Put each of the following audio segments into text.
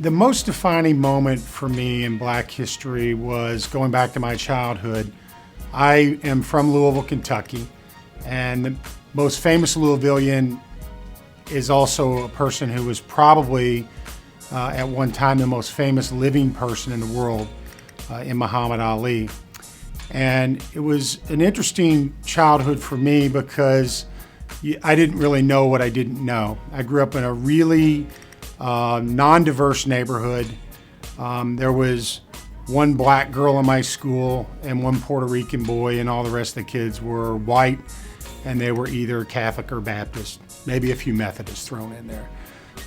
The most defining moment for me in Black history was going back to my childhood. I am from Louisville, Kentucky, and the most famous Louisvillian is also a person who was probably at one time the most famous living person in the world, in Muhammad Ali. And it was an interesting childhood for me because I didn't really know what I didn't know. I grew up in a really non-diverse neighborhood. There was one black girl in my school and one Puerto Rican boy, and all the rest of the kids were white, and they were either Catholic or Baptist, maybe a few Methodists thrown in there.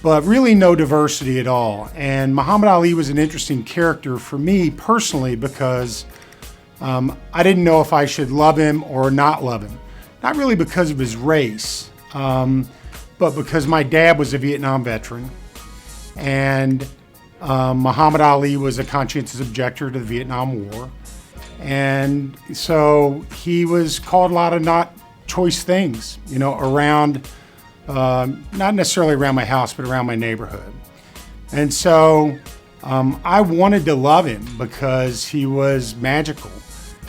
But really no diversity at all. And Muhammad Ali was an interesting character for me personally because I didn't know if I should love him or not love him. Not really because of his race, but because my dad was a Vietnam veteran, and Muhammad Ali was a conscientious objector to the Vietnam War. And so he was called a lot of not choice things, around, not necessarily around my house, but around my neighborhood. And so I wanted to love him because he was magical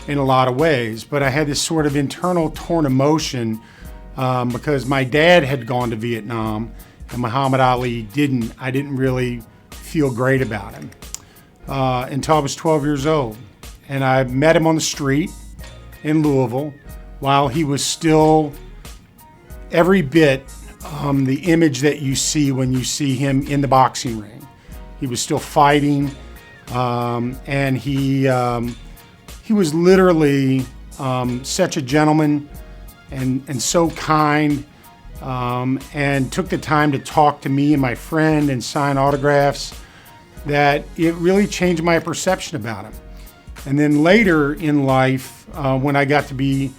in a lot of ways, but I had this sort of internal torn emotion because my dad had gone to Vietnam and Muhammad Ali didn't. I didn't really feel great about him until I was 12 years old. And I met him on the street in Louisville while he was still every bit the image that you see when you see him in the boxing ring. He was still fighting, and he was literally such a gentleman and so kind, and took the time to talk to me and my friend and sign autographs that it really changed my perception about him. And then later in life, when I got to be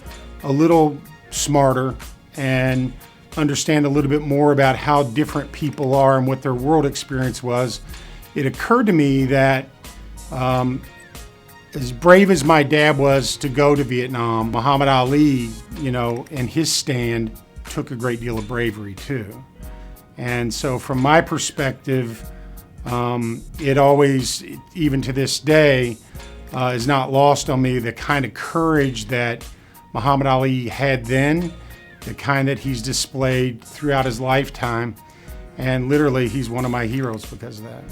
a little smarter and understand a little bit more about how different people are and what their world experience was, it occurred to me that as brave as my dad was to go to Vietnam, Muhammad Ali, and his stand took a great deal of bravery too. And so from my perspective, it always, even to this day, is not lost on me the kind of courage that Muhammad Ali had then, the kind that he's displayed throughout his lifetime. And literally, he's one of my heroes because of that.